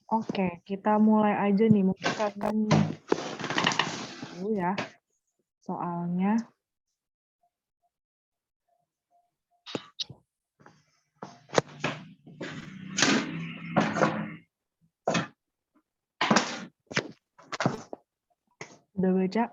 Oke, kita mulai aja nih. Mungkin kalian dulu ya soalnya. Udah baca?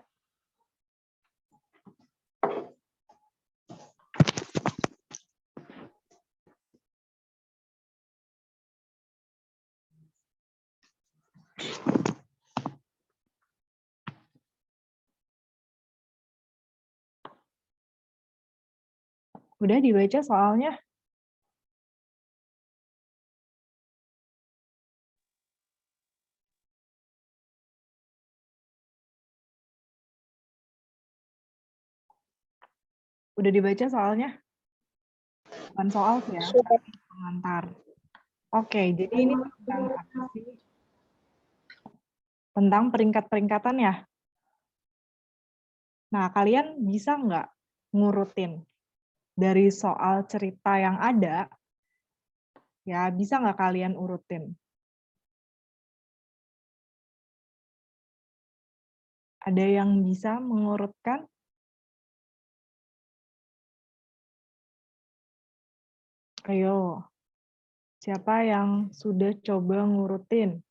Udah dibaca soalnya? Udah dibaca soalnya? Bukan soal sih ya, tapi pengantar. Oke, jadi ini tentang apa sih? Tentang peringkat-peringkatan ya. Nah, kalian bisa nggak ngurutin dari soal cerita yang ada, ya bisa nggak kalian urutin? Ada yang bisa mengurutkan? Ayo, siapa yang sudah coba ngurutin?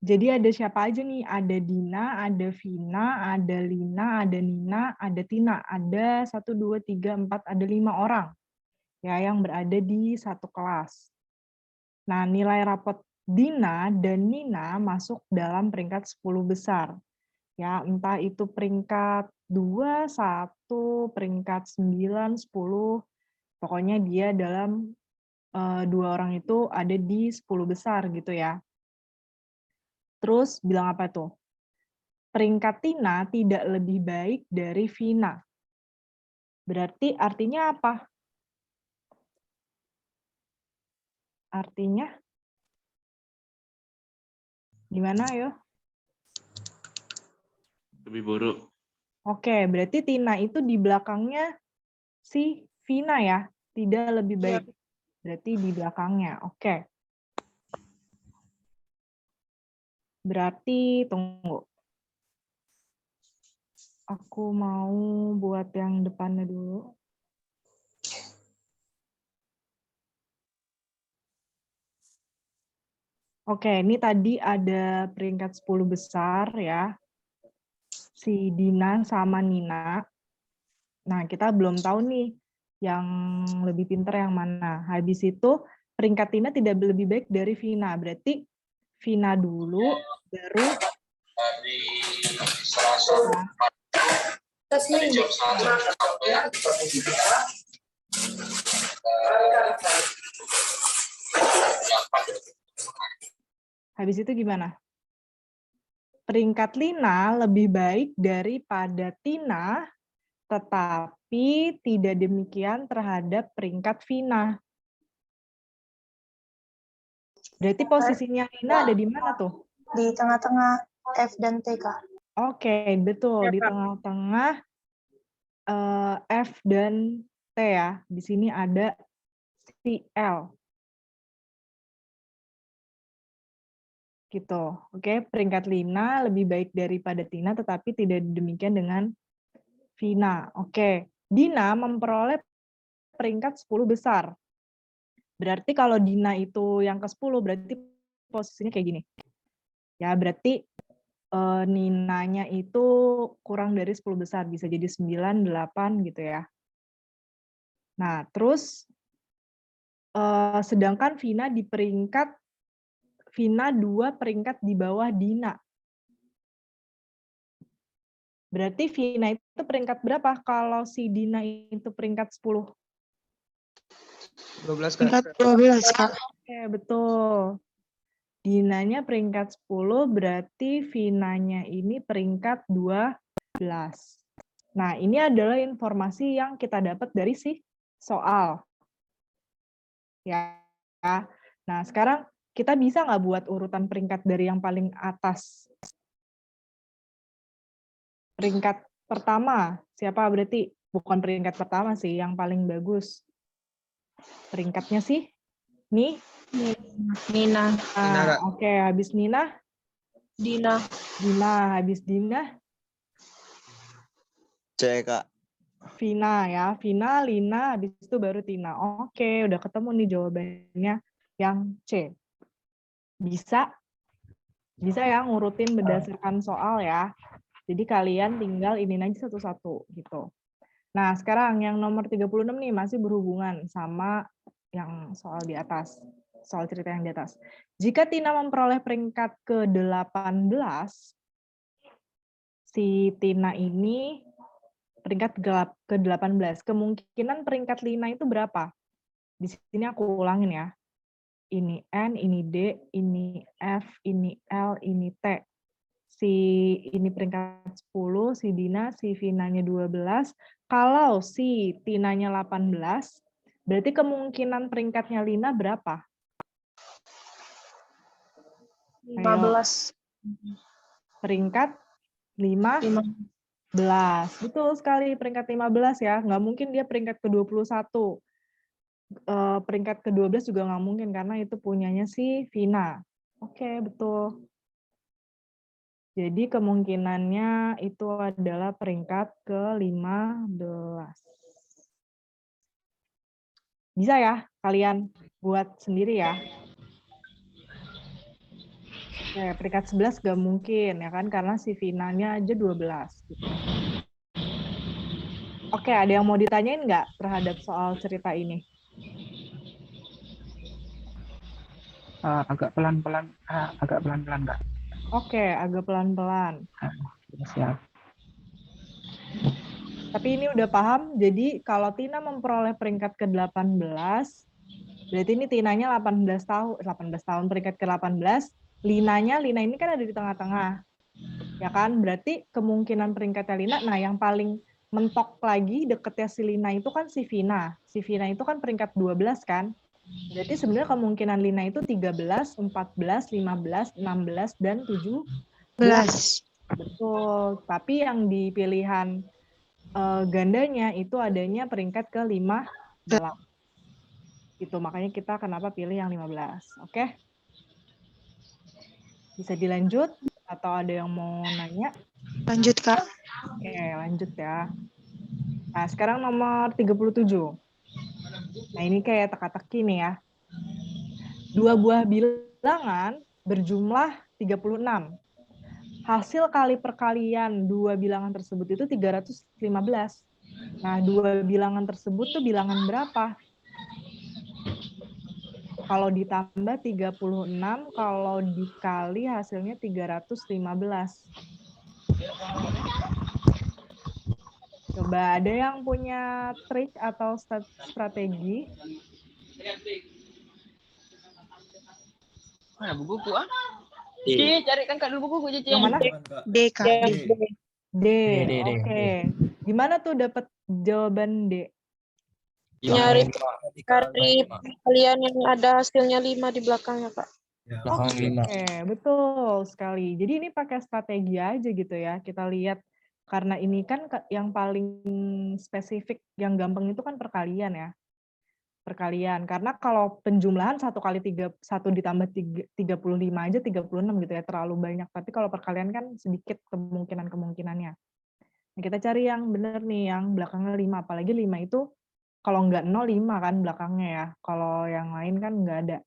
Jadi ada siapa aja nih? Ada Dina, ada Vina, ada Lina, ada Nina, ada Tina. Ada 1, 2, 3, 4, ada 5 orang ya yang berada di satu kelas. Nah, nilai rapot Dina dan Nina masuk dalam peringkat 10 besar. Ya, entah itu peringkat 2, 1, peringkat 9, 10. Pokoknya dia dalam dua orang itu ada di 10 besar gitu ya. Terus bilang apa tuh? Peringkat Tina tidak lebih baik dari Vina. Berarti artinya apa? Artinya gimana yo? Lebih buruk. Oke, berarti Tina itu di belakangnya si Vina ya, tidak lebih baik. Berarti di belakangnya. Oke. Berarti tunggu. Aku mau buat yang depannya dulu. Oke, ini tadi ada peringkat 10 besar ya. Si Dina sama Nina. Nah, kita belum tahu nih yang lebih pintar yang mana. Habis itu peringkat Tina tidak lebih baik dari Vina. Berarti Vina dulu, baru habis itu gimana? Peringkat Lina lebih baik daripada Tina, tetapi tidak demikian terhadap peringkat Vina. Berarti posisinya Lina ada di mana tuh? Di tengah-tengah F dan T, Kak. Oke, betul. Di tengah-tengah F dan T ya. Di sini ada si L. Gitu. Oke, peringkat Lina lebih baik daripada Tina, tetapi tidak demikian dengan Vina. Oke, Dina memperoleh peringkat 10 besar. Berarti kalau Dina itu yang ke-10, berarti posisinya kayak gini. Ya, berarti Ninanya itu kurang dari 10 besar, bisa jadi 9, 8 gitu ya. Nah, terus sedangkan Vina di peringkat, Vina 2 peringkat di bawah Dina. Berarti Vina itu peringkat berapa kalau si Dina itu peringkat 10? 12, Kak. Peringkat 12, Kak. Oke, betul. Dinanya peringkat 10, berarti Vinanya ini peringkat 12. Nah, ini adalah informasi yang kita dapat dari si soal. Ya. Nah, sekarang kita bisa nggak buat urutan peringkat dari yang paling atas? Peringkat pertama, siapa berarti? Bukan peringkat pertama sih, yang paling bagus. Peringkatnya sih Nih? Nina. Nina, Kak. Oke, habis Nina? Dina. Dina, habis Dina? C, Kak. Vina ya, Vina, Lina, habis itu baru Tina. Oke, udah ketemu nih jawabannya yang C. Bisa? Bisa ya ngurutin berdasarkan soal ya. Jadi kalian tinggal ini aja satu-satu gitu. Nah, sekarang yang nomor 36 nih masih berhubungan sama yang soal di atas. Soal cerita yang di atas. Jika Tina memperoleh peringkat ke-18, si Tina ini peringkat ke-18. Kemungkinan peringkat Lina itu berapa? Di sini aku ulangin ya. Ini N, ini D, ini F, ini L, ini T. Si ini peringkat 10, si Dina, si Vinanya 12. Kalau si Tinanya 18, berarti kemungkinan peringkatnya Lina berapa? 15. Peringkat 15. Betul sekali, peringkat 15 ya. Nggak mungkin dia peringkat ke-21. Peringkat ke-12 juga nggak mungkin, karena itu punyanya si Vina. Oke, betul. Jadi kemungkinannya itu adalah peringkat ke-15. Bisa ya kalian buat sendiri ya? Oke, peringkat 11 nggak mungkin ya kan, karena si Vinanya aja 12. Gitu. Oke, ada yang mau ditanyain nggak terhadap soal cerita ini? Agak pelan-pelan, Kak. Oke, agak pelan-pelan. Siap. Tapi ini udah paham, jadi kalau Tina memperoleh peringkat ke-18, berarti ini Tinanya 18 tahun peringkat ke-18, Lina ini kan ada di tengah-tengah. Ya kan? Berarti kemungkinan peringkatnya Lina, nah yang paling mentok lagi deketnya si Lina itu kan si Vina. Si Vina itu kan peringkat 12 kan? Berarti sebenarnya kemungkinan Lina itu 13, 14, 15, 16, dan 17. Betul. Tapi yang di pilihan gandanya itu adanya peringkat ke-15. Gitu. Makanya kita kenapa pilih yang 15. Oke? Bisa dilanjut? Atau ada yang mau nanya? Lanjut, Kak. Oke, lanjut ya. Nah, sekarang nomor 37. Nah, ini kayak teka-teki nih ya. Dua buah bilangan berjumlah 36. Hasil kali perkalian dua bilangan tersebut itu 315. Nah, dua bilangan tersebut tuh bilangan berapa? Kalau ditambah 36, kalau dikali hasilnya 315. Coba ada yang punya trik atau strategi? Mana buku ah? Cici, carikan Kak dulu buku Cici. Yang mana? D, Kak. D. Oke. Gimana tuh dapat jawaban D? Nyari kalian yang ada hasilnya 5 di belakangnya, Kak. Oke, betul sekali. Jadi ini pakai strategi aja gitu ya. Kita lihat, karena ini kan yang paling spesifik, yang gampang itu kan perkalian ya. Perkalian. Karena kalau penjumlahan 1 kali 1 ditambah 35 aja 36 gitu ya, terlalu banyak. Tapi kalau perkalian kan sedikit kemungkinan-kemungkinannya. Nah, kita cari yang benar nih, yang belakangnya 5. Apalagi 5 itu kalau nggak 0, 5 kan belakangnya ya. Kalau yang lain kan nggak ada.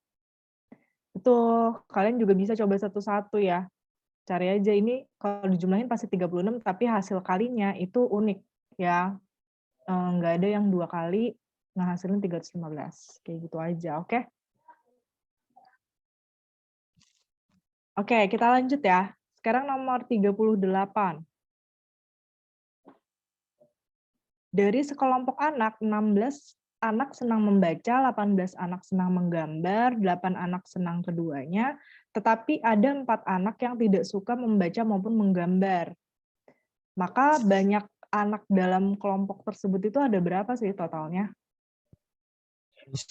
Betul, kalian juga bisa coba satu-satu ya. Cari aja ini kalau dijumlahin pasti 36, tapi hasil kalinya itu unik ya. Nggak ada yang 2 kali ngehasilin 315. Kayak gitu aja, oke? Oke, kita lanjut ya. Sekarang nomor 38. Dari sekelompok anak, 16 anak senang membaca, 18 anak senang menggambar, 8 anak senang keduanya, tetapi ada 4 anak yang tidak suka membaca maupun menggambar. Maka banyak anak dalam kelompok tersebut itu ada berapa sih totalnya?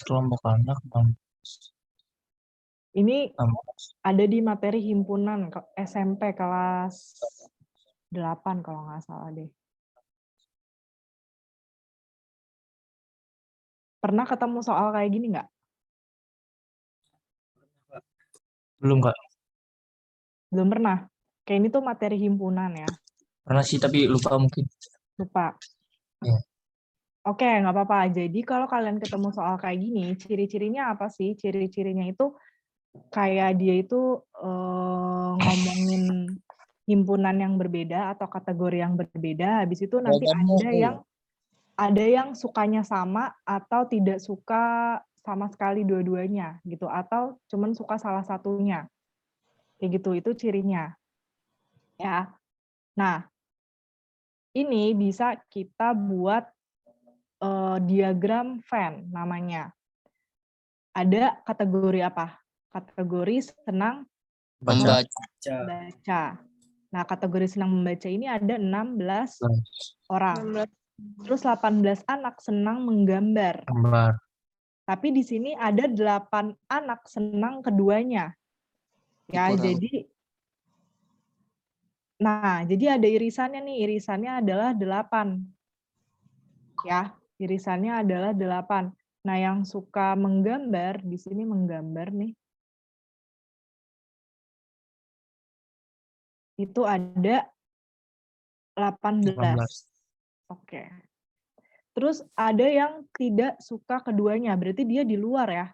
Kelompok anak, Ini ada di materi himpunan SMP kelas 8 kalau nggak salah deh. Pernah ketemu soal kayak gini nggak? Belum Kak. Belum pernah. Kayak ini tuh materi himpunan ya. Pernah sih tapi lupa mungkin. Lupa. Ya. Oke, nggak apa-apa. Jadi kalau kalian ketemu soal kayak gini, ciri-cirinya apa sih? Ciri-cirinya itu kayak dia itu ngomongin himpunan yang berbeda atau kategori yang berbeda. Habis itu nanti ada yang sukanya sama atau tidak suka sama sekali dua-duanya gitu, atau cuman suka salah satunya. Kayak gitu, itu cirinya. Ya. Nah, ini bisa kita buat diagram Venn namanya. Ada kategori apa? Kategori senang membaca. Nah, kategori senang membaca ini ada 16 orang. Terus 18 anak senang menggambar. Tapi di sini ada 8 anak senang keduanya. Ya, jadi ada irisannya nih. Irisannya adalah 8. Ya, irisannya adalah 8. Nah, yang suka menggambar, di sini menggambar nih. Itu ada 18. Oke. Terus ada yang tidak suka keduanya, berarti dia di luar ya.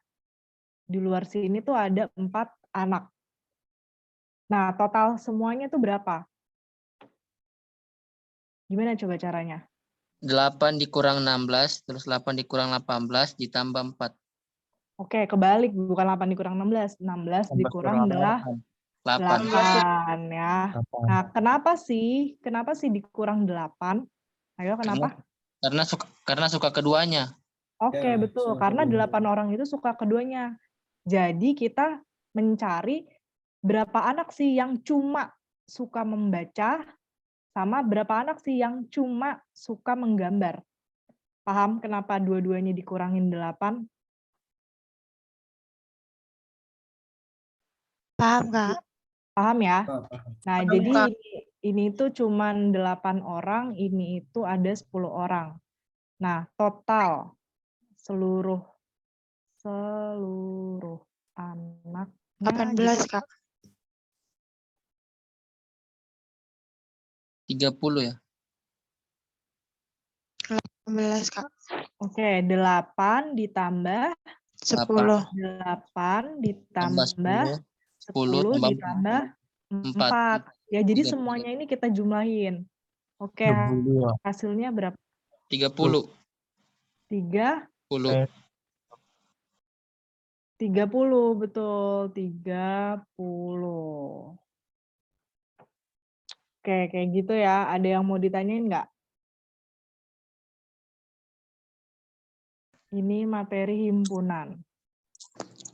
Di luar sini tuh ada 4 anak. Nah, total semuanya tuh berapa? Gimana coba caranya? 8 dikurang 16, terus 8 dikurang 18, ditambah 4. Oke, kebalik. Bukan 8 dikurang 16. 16 dikurang 8 ya. Nah, kenapa sih dikurang 8? Ayo, kenapa? Karena suka keduanya. Oke, betul. Karena 8 orang itu suka keduanya. Jadi kita mencari berapa anak sih yang cuma suka membaca, sama berapa anak sih yang cuma suka menggambar. Paham kenapa dua-duanya dikurangin 8? Paham, Kak? Paham ya? Nah, Paham, jadi Kak. ini tuh cuman 8 orang, ini itu ada 10 orang. Nah, total seluruh anak 18, Kak. 30 ya. 18, Kak. Oke, 8 ditambah 10. 8 ditambah 10 tambah ditambah 4. Ya, jadi semuanya ini kita jumlahin. Oke, hasilnya berapa? 30. 30, betul. 30. Oke, kayak gitu ya. Ada yang mau ditanyain nggak? Ini materi himpunan.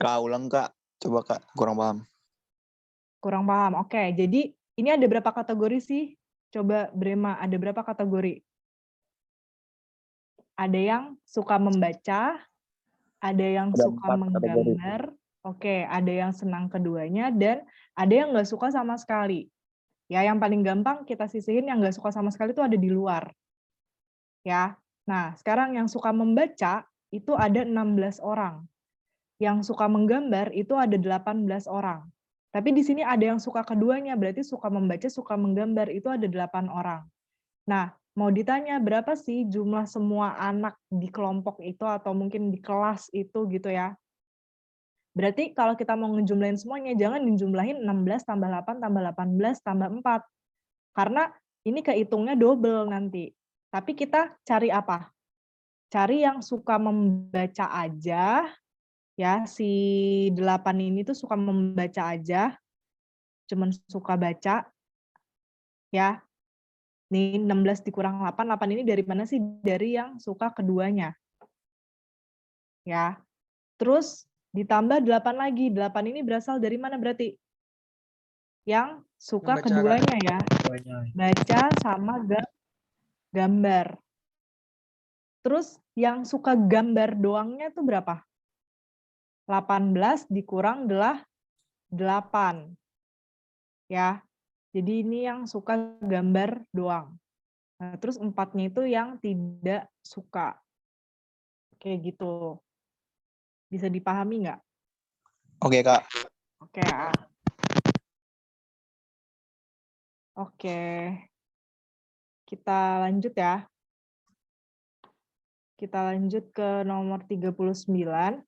Kak, ulang Kak. Coba Kak, kurang paham. Kurang paham. Oke, jadi ini ada berapa kategori sih? Coba Brema, ada berapa kategori? Ada yang suka membaca, ada yang suka menggambar, oke, ada yang senang keduanya, dan ada yang nggak suka sama sekali. Ya, yang paling gampang kita sisihin yang nggak suka sama sekali itu ada di luar. Ya, nah sekarang yang suka membaca itu ada 16 orang. Yang suka menggambar itu ada 18 orang. Tapi di sini ada yang suka keduanya, berarti suka membaca, suka menggambar, itu ada 8 orang. Nah, mau ditanya berapa sih jumlah semua anak di kelompok itu atau mungkin di kelas itu gitu ya. Berarti kalau kita mau ngejumlahin semuanya, jangan dijumlahin 16 tambah 8 tambah 18 tambah 4. Karena ini kehitungnya double nanti. Tapi kita cari apa? Cari yang suka membaca aja, ya, si 8 ini tuh suka membaca aja, cuman suka baca, ya. Nih 16 dikurang 8, 8 ini dari mana sih? Dari yang suka keduanya. Ya. Terus ditambah 8 lagi, 8 ini berasal dari mana berarti? Yang suka keduanya ya. Baca sama gambar. Terus yang suka gambar doangnya itu berapa? 18 dikurang 8. Ya. Jadi ini yang suka gambar doang. Nah, terus 4-nya itu yang tidak suka. Kayak gitu. Bisa dipahami nggak? Oke Kak. Oke ya. Oke. Kita lanjut ya. Kita lanjut ke nomor 39.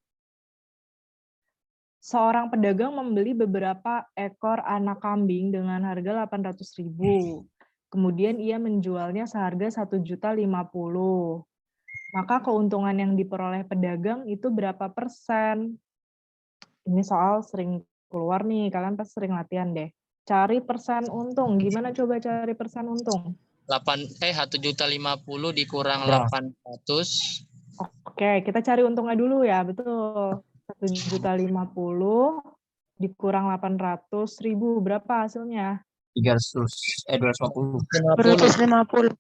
Seorang pedagang membeli beberapa ekor anak kambing dengan harga 800.000. Kemudian ia menjualnya seharga 1.050.000. Maka keuntungan yang diperoleh pedagang itu berapa persen? Ini soal sering keluar nih, kalian pasti sering latihan deh. Cari persen untung. Gimana coba cari persen untung? 1.050.000 dikurang Ya. 800. Oke, kita cari untungnya dulu ya, betul. 1.050.000 dikurang 800.000, berapa hasilnya? 250. 250.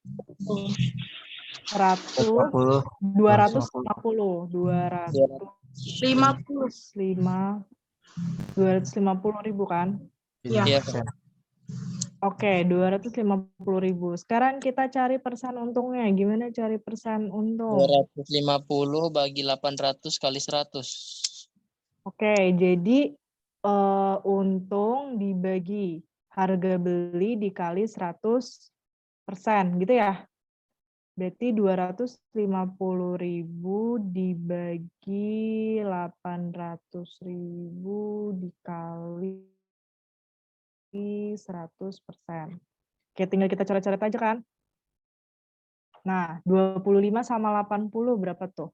250.000 kan? Iya. Oke, 250.000. Sekarang kita cari persen untungnya. Gimana cari persen untung? 250 bagi 800 kali 100. Oke, jadi untung dibagi harga beli dikali 100%, gitu ya? Berarti 250.000 dibagi 800.000 dikali 100%. Oke, tinggal kita coret-coret aja kan? Nah, 25 sama 80 berapa tuh?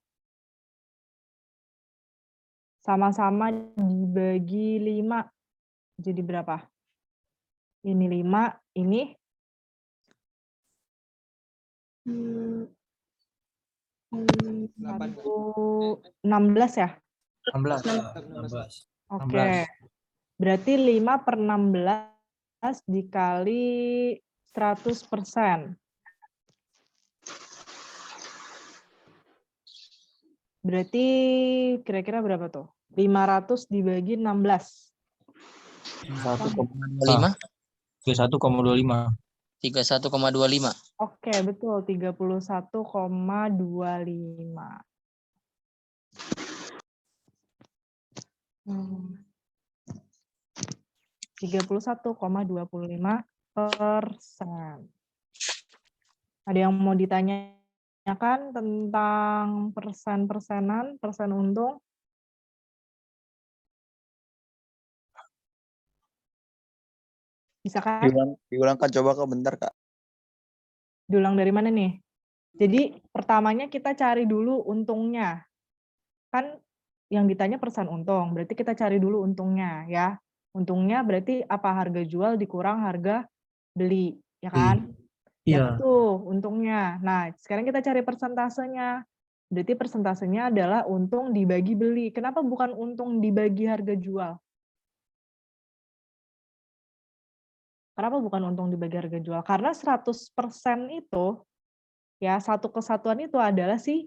Sama-sama dibagi 5. Jadi berapa? Ini 5, ini 16 ya? 16. Oke. Berarti 5/16 dikali 100%. Berarti kira-kira berapa tuh? 500 dibagi 16. 1,25. 31,25. 31,25. Oke, betul. 31,25. 31,25%. Ada yang mau ditanyakan tentang persen-persenan, persen untung? Bisa kan? Diulang Kak, coba Kak, bentar Kak. Diulang dari mana nih? Jadi pertamanya kita cari dulu untungnya. Kan yang ditanya persen untung, berarti kita cari dulu untungnya ya. Untungnya berarti apa, harga jual dikurang harga beli, ya kan? Iya. Itu untungnya. Nah, sekarang kita cari persentasenya. Berarti persentasenya adalah untung dibagi beli. Kenapa bukan untung dibagi harga jual? Kenapa bukan untung dibagi harga jual? Karena 100% itu, ya satu kesatuan itu adalah si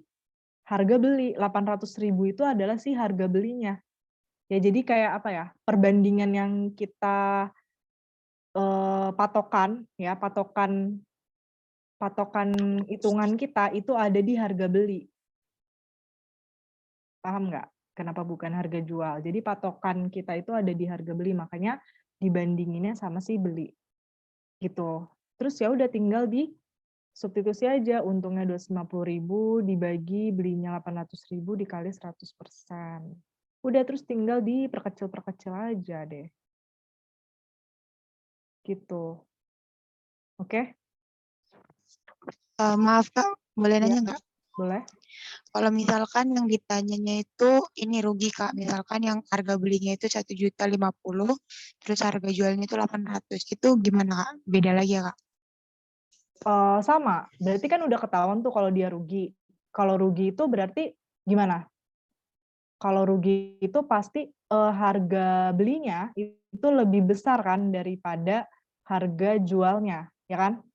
harga beli. 800.000 itu adalah si harga belinya. Ya jadi kayak apa ya, perbandingan yang kita patokan, ya patokan hitungan kita itu ada di harga beli. Paham nggak? Kenapa bukan harga jual? Jadi patokan kita itu ada di harga beli, makanya dibandinginnya sama si beli. Gitu. Terus ya udah tinggal di substitusi aja, untungnya 250.000 dibagi belinya 800.000 dikali 100%. Udah, terus tinggal diperkecil-perkecil aja deh. Gitu. Oke? Maaf Kak, boleh nanya nggak? Boleh? Kalau misalkan yang ditanyanya itu ini rugi Kak, misalkan yang harga belinya itu 1.050.000, terus harga jualnya itu 800, itu gimana Kak? Beda lagi ya Kak? Sama, berarti kan udah ketahuan tuh kalau dia rugi. Kalau rugi itu berarti gimana? Kalau rugi itu pasti harga belinya itu lebih besar kan daripada harga jualnya, ya kan?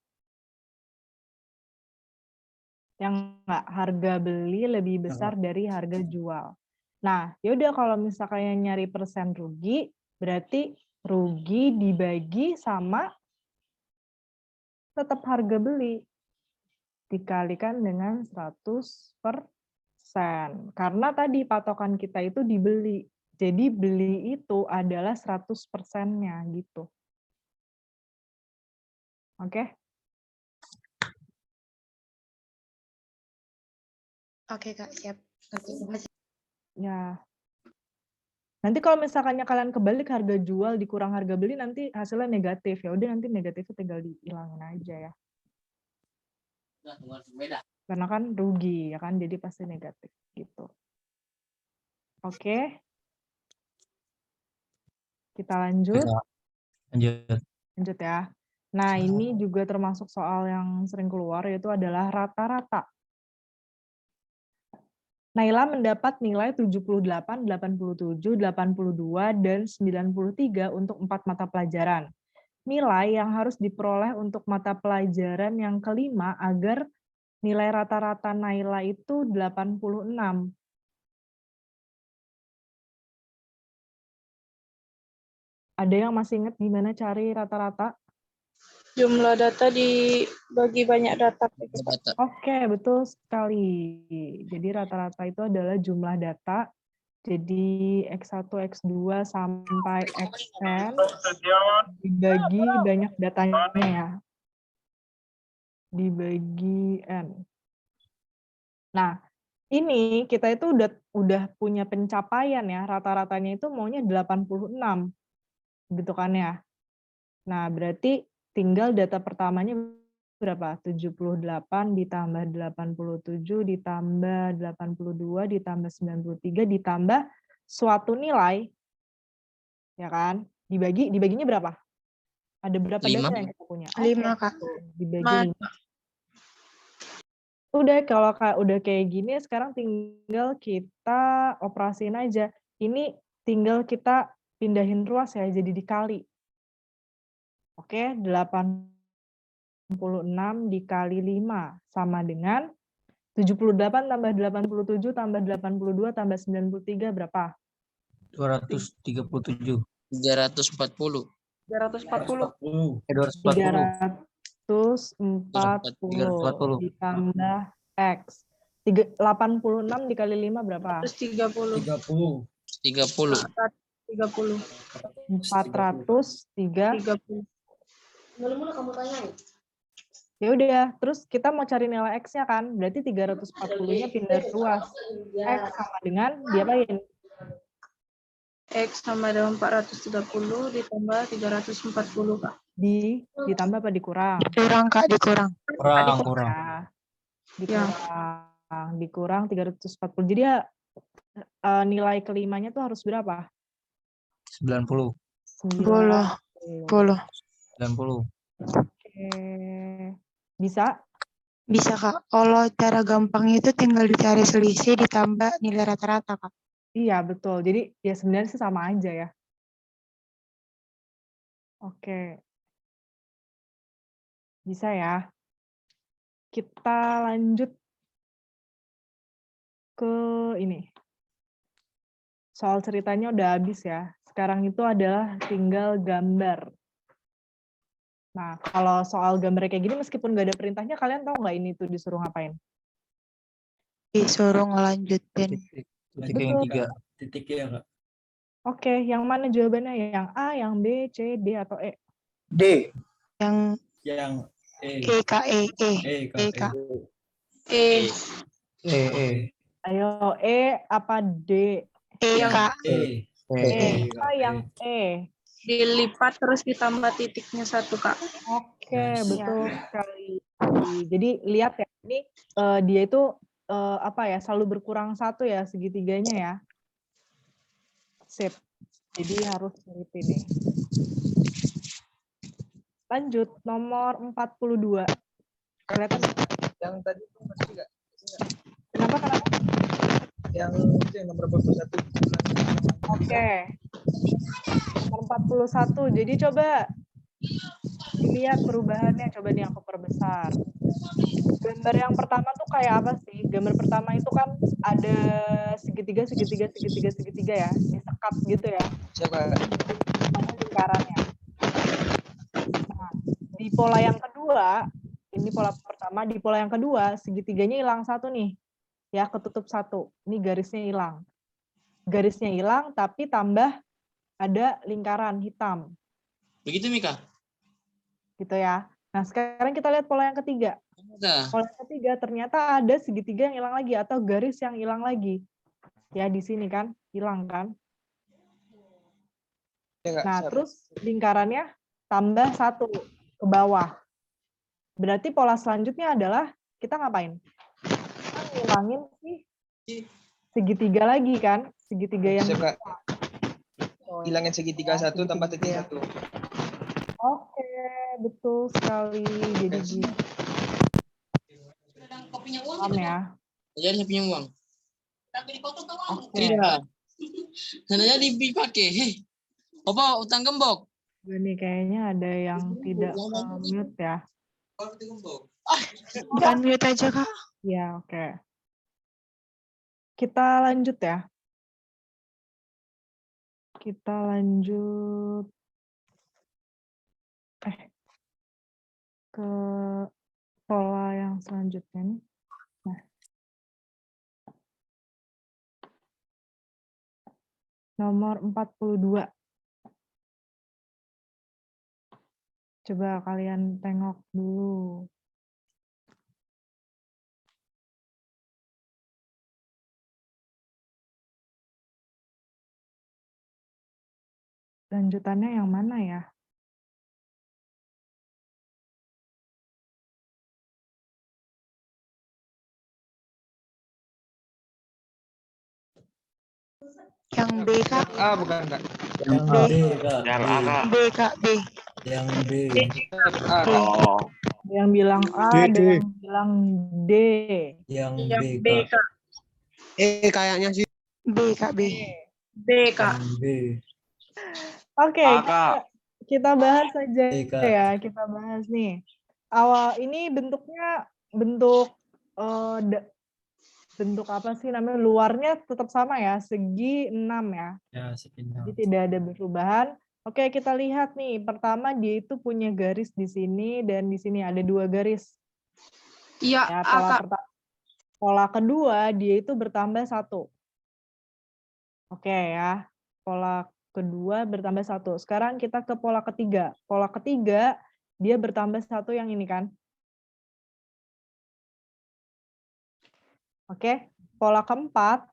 Yang nggak, harga beli lebih besar dari harga jual. Nah, yaudah kalau misalnya nyari persen rugi, berarti rugi dibagi sama tetap harga beli dikalikan dengan 100%. Karena tadi patokan kita itu dibeli. Jadi beli itu adalah 100%-nya gitu. Oke? Oke, Kak, siap. Oke, Ya. Nanti kalau misalkannya kalian kebalik harga jual dikurang harga beli nanti hasilnya negatif. Ya udah nanti negatifnya tinggal dihilangin aja ya. Karena kan rugi ya kan, jadi pasti negatif gitu. Oke. Kita lanjut. Lanjut. Lanjut ya. Nah, ini juga termasuk soal yang sering keluar, yaitu adalah rata-rata. Naila mendapat nilai 78, 87, 82, dan 93 untuk 4 mata pelajaran. Nilai yang harus diperoleh untuk mata pelajaran yang kelima agar nilai rata-rata Naila itu 86. Ada yang masih ingat gimana cari rata-rata? Jumlah data dibagi banyak data. Data. Oke, betul sekali. Jadi rata-rata itu adalah jumlah data. Jadi X1, X2 sampai Xn dibagi banyak datanya ya. Dibagi N. Nah, ini kita itu udah punya pencapaian ya. Rata-ratanya itu maunya 86. Gitu kan ya. Nah, berarti tinggal data pertamanya berapa? 78 ditambah 87 ditambah 82 ditambah 93 ditambah suatu nilai, ya kan? Dibaginya berapa? Ada berapa 5. data yang kita punya? 5, Kak. Dibagi 5. Udah, kalau udah kayak gini sekarang tinggal kita operasiin aja. Ini tinggal kita pindahin ruas ya, jadi dikali. Oke, 86 dikali 5 sama dengan 78 tambah 87 tambah 82 tambah 93 berapa? 237. 340. 340. 240. 340 ditambah X. 86 dikali 5 berapa? 130. 30. 403. 30. Ya udah, terus kita mau cari nilai X-nya kan? Berarti 340-nya pindah ruas. X sama dengan diapain? X sama dengan 430 ditambah 340, Kak. Ditambah apa dikurang? Kurang, Kak, dikurang. Kurang. Ya, dikurang 340. Jadi ya nilai kelimanya tuh harus berapa? 90. 10. 90. Oke. Bisa? Bisa, Kak. Kalau cara gampangnya itu tinggal dicari selisih ditambah nilai rata-rata, Kak. Iya, betul. Jadi ya sebenarnya sih sama aja ya. Oke. Bisa ya. Kita lanjut ke ini. Soal ceritanya udah habis ya. Sekarang itu adalah tinggal gambar. Nah, kalau soal gambar kayak gini, meskipun nggak ada perintahnya, kalian tahu nggak ini tuh disuruh ngapain? Disuruh ngelanjutin. Titik yang 3. Titiknya, Kak. Oke, yang mana jawabannya? Yang A, yang B, C, D, atau E? D. Yang E. E, Kak, E, Kak. E. Ayo, E apa D? E, Kak. E. Apa yang E? Dilipat terus ditambah titiknya 1, Kak. Oke, betul sekali. Jadi lihat ya, ini dia itu selalu berkurang 1 ya segitiganya ya. Sip. Jadi harus teliti nih. Lanjut, nomor 42. Kelihatan? Yang tadi itu masih enggak? Kenapa? Yang nomor 41. Oke. Nomor 41. Jadi coba dilihat perubahannya. Coba nih aku perbesar. Gambar yang pertama tuh kayak apa sih? Gambar pertama itu kan ada segitiga ya. Disekat gitu ya. Siapa? Mana lingkarannya. Nah, di pola yang kedua, ini pola pertama, di pola yang kedua segitiganya hilang 1 nih. Ya, ketutup 1. Ini garisnya hilang. garisnya hilang, tapi tambah ada lingkaran hitam. Begitu, Mika? Gitu ya. Nah, sekarang kita lihat pola yang ketiga. Udah. Pola yang ketiga ternyata ada segitiga yang hilang lagi atau garis yang hilang lagi. Ya, di sini kan, hilang kan. Nah, terus lingkarannya tambah 1 ke bawah. Berarti pola selanjutnya adalah kita ngapain? Kita ngilangin segitiga lagi kan? Segitiga yang Hilangin segitiga 1 tambah titik 1. Oke, betul sekali. Jadi gini. Paham ya? Jadi saya punya uang. Oke. Iya. Sananya dipakai. Hei, apa utang gembok? Ini kayaknya ada yang tidak mute ya. Unmute aja, Kak. Ya, oke. Kita lanjut ya. Kita lanjut ke pola yang selanjutnya nih. Nah. Nomor 42. Coba kalian tengok dulu. Lanjutannya yang mana ya? Yang B, Kak. A bukan, Kak. Yang B. Yang A, Kak. B, Kak. B. Yang B. A. Oh. Ada yang bilang A, ada yang bilang D. Yang B, Kak. Kayaknya sih. B, Kak. B. B, Kak. Yang B. Oke, kita bahas saja Kak. ya. Kita bahas nih. Awal ini bentuknya bentuk bentuk apa sih namanya? Luarnya tetap sama ya, segi 6 ya. Ya, segi 6. Jadi tidak ada perubahan. Oke, kita lihat nih. Pertama dia itu punya garis di sini dan di sini ada 2 garis. Iya, Ya, Kak. pola kedua dia itu bertambah 1. Oke ya. Pola kedua bertambah 1. Sekarang kita ke pola ketiga. Pola ketiga dia bertambah 1 yang ini kan. Oke, pola keempat,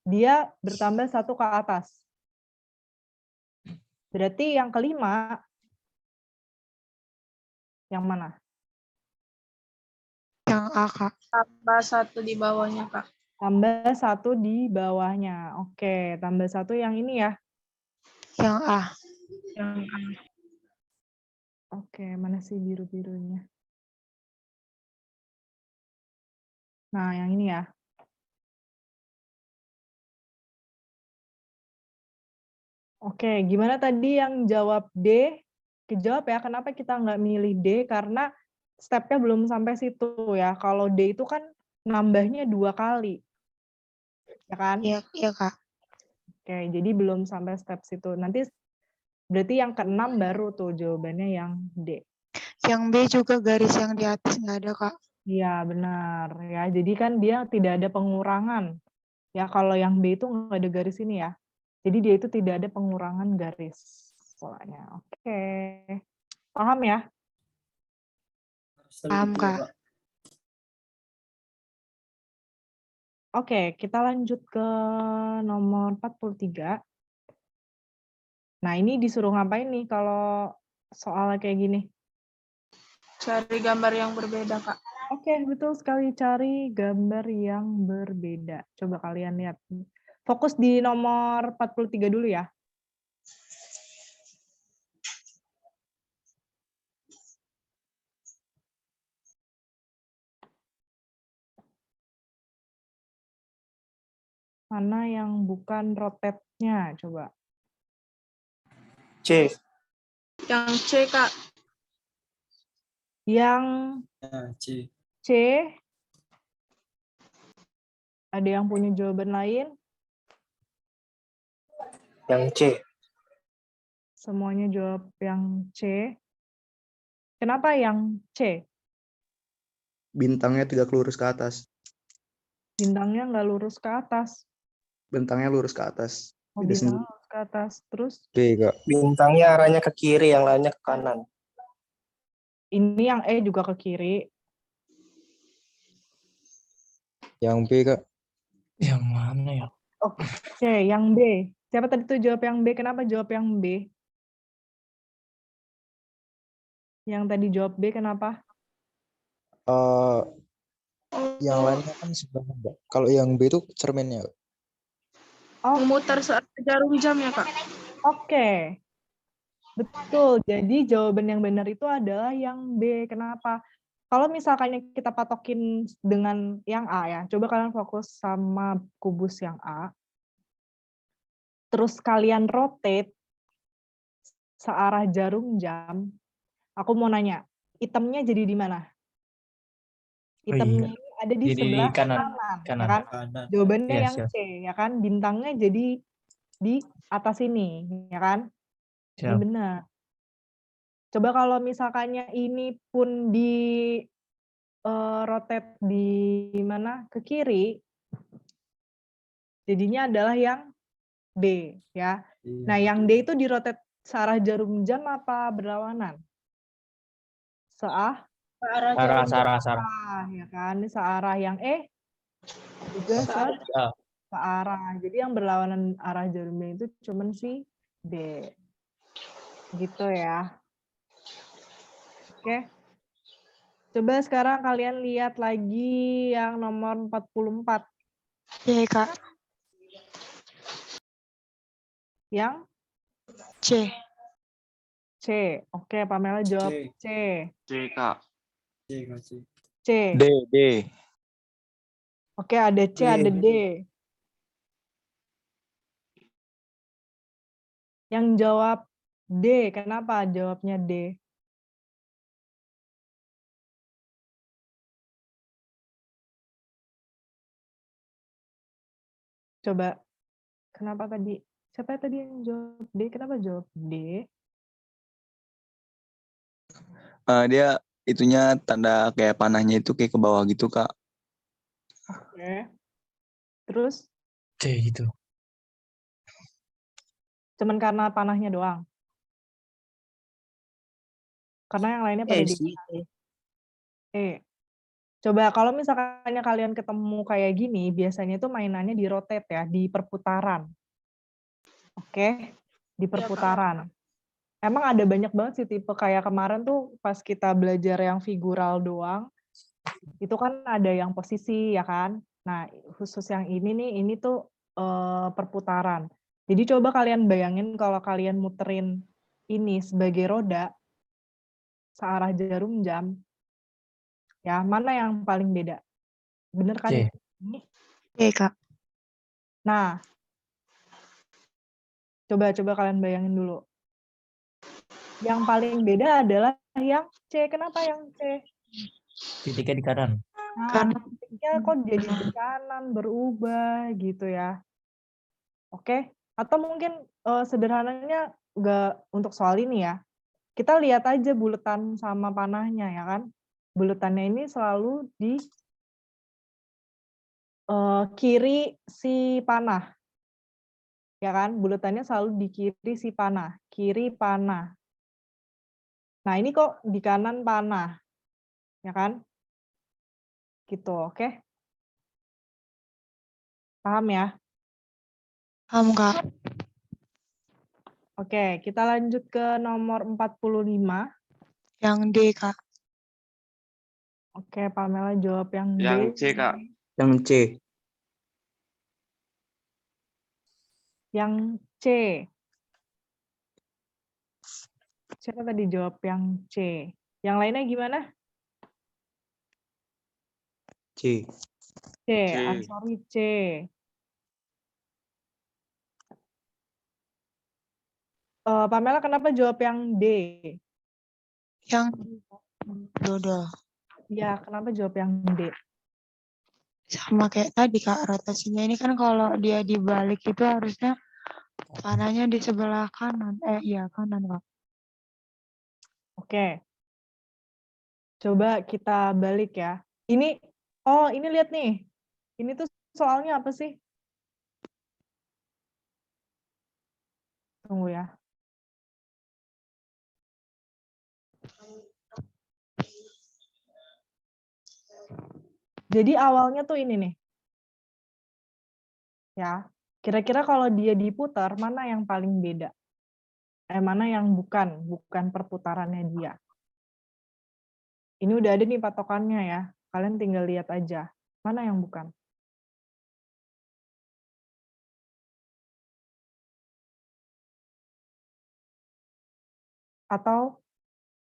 dia bertambah 1 ke atas. Berarti yang kelima, yang mana? Yang A, Kak. Tambah 1 di bawahnya, Kak. Tambah 1 di bawahnya. Oke, tambah 1 yang ini ya. Yang A. Yang A. Oke, mana sih biru-birunya? Nah, yang ini ya. Oke, gimana tadi yang jawab D? Kejawab ya, kenapa kita nggak milih D? Karena step-nya belum sampai situ ya. Kalau D itu kan nambahnya 2 kali. Ya kan? Iya, iya, Kak. Oke, jadi belum sampai step situ. Nanti berarti yang ke-6 baru tuh jawabannya yang D. Yang B juga garis yang di atas nggak ada, Kak. Iya, benar. Ya, jadi kan dia tidak ada pengurangan. Ya, kalau yang B itu nggak ada garis ini ya. Jadi dia itu tidak ada pengurangan garis polanya. Oke. Paham ya? Paham, Kak. Oke, kita lanjut ke nomor 43. Nah, ini disuruh ngapain nih kalau soalnya kayak gini? Cari gambar yang berbeda, Kak. Oke, betul sekali. Cari gambar yang berbeda. Coba kalian lihat. Fokus di nomor 43 dulu ya. Mana yang bukan rotate-nya? Coba. C. Yang C, Kak. Yang C. C. Ada yang punya jawaban lain? Yang C. Semuanya jawab yang C. Kenapa yang C? Bintangnya tegak lurus ke atas. Bintangnya nggak lurus ke atas. bentangnya lurus ke atas. Oh, Beda bintang sendiri. ke atas. Terus B, Kak. Bintangnya arahnya ke kiri, yang lainnya ke kanan. ini yang E juga ke kiri. Yang B, Kak. Yang mana ya? Oke, yang B. Siapa tadi tuh jawab yang B? Kenapa jawab yang B? Yang tadi jawab B kenapa? Yang lainnya kan sebenarnya enggak. Kalau yang B itu cerminnya. Kak. Oh, Memutar saat jarum jam ya, Kak? oke. Betul. Jadi jawaban yang benar itu adalah yang B. Kenapa? Kalau misalkan kita patokin dengan yang A ya, coba kalian fokus sama kubus yang A. Terus kalian rotate searah jarum jam. Aku mau nanya, itemnya jadi di mana? Itemnya ini ada di Jadi sebelah kanan. ya kan? Kanan. Jawabannya Iya, yang siap. C, ya kan? Bintangnya jadi di atas ini, ya kan? Ini Siap. benar. Coba kalau misalkannya ini pun di rotate di mana? Ke kiri, jadinya adalah yang D, ya. Nah, yang D itu di rotate searah jarum jam apa berlawanan? Searah, ya kan? Ini searah yang E juga searah. Jadi yang berlawanan arah jarum jam itu cuman si D. Gitu ya. Oke. Coba sekarang kalian lihat lagi yang nomor 44. Iya, Kak. Yang C. C. Oke, Pamela jawab C. C, Kak. C. D. Oke, ada C, ada D. Yang jawab D, kenapa jawabnya D? Coba, kenapa tadi? Siapa tadi yang jawab D? Kenapa jawab D? Dia itunya tanda kayak panahnya itu kayak ke bawah gitu, Kak. Oke. Terus? C gitu. Cuman karena panahnya doang? Karena yang lainnya pada di Coba kalau misalkannya kalian ketemu kayak gini, biasanya itu mainannya di rotate ya, di perputaran. Oke, di perputaran. Emang ada banyak banget sih tipe kayak kemarin tuh pas kita belajar yang figural doang, itu kan ada yang posisi ya kan. Nah, khusus yang ini nih, ini tuh perputaran. Jadi coba kalian bayangin kalau kalian muterin ini sebagai roda, searah jarum jam, ya mana yang paling beda? Bener kan? C. Ini? Iya, Kak. Nah, coba kalian bayangin dulu. Yang paling beda adalah yang C. Kenapa yang C? Titiknya di kanan. Nah, titiknya kok jadi di kanan, berubah gitu ya. Oke? Atau mungkin sederhananya nggak untuk soal ini ya. Kita lihat aja buletan sama panahnya ya kan. Buletannya ini selalu di kiri si panah. Ya kan? Buletannya selalu di kiri si panah. Kiri panah. Nah, ini kok di kanan panah. Ya kan? Gitu, oke? Paham ya? Paham, Kak. Oke, kita lanjut ke nomor 45. Yang D, Kak. Oke, Pamela jawab yang D. Yang C, Kak. Yang C. Yang C. Siapa tadi jawab yang C? Yang lainnya gimana? C. C. I'm sorry, C. Pamela kenapa jawab yang D? Yang dodol. Ya, kenapa jawab yang D? Sama kayak tadi, Kak, rotasinya ini kan kalau dia dibalik itu harusnya panahnya di sebelah kanan. Iya, kanan, Kak. Oke. Coba kita balik ya. Ini lihat nih. Ini tuh soalnya apa sih? Tunggu ya. Jadi awalnya tuh ini nih. Ya, kira-kira kalau dia diputar, mana yang paling beda? Mana yang bukan perputarannya dia. Ini udah ada nih patokannya ya. Kalian tinggal lihat aja. Mana yang bukan? Atau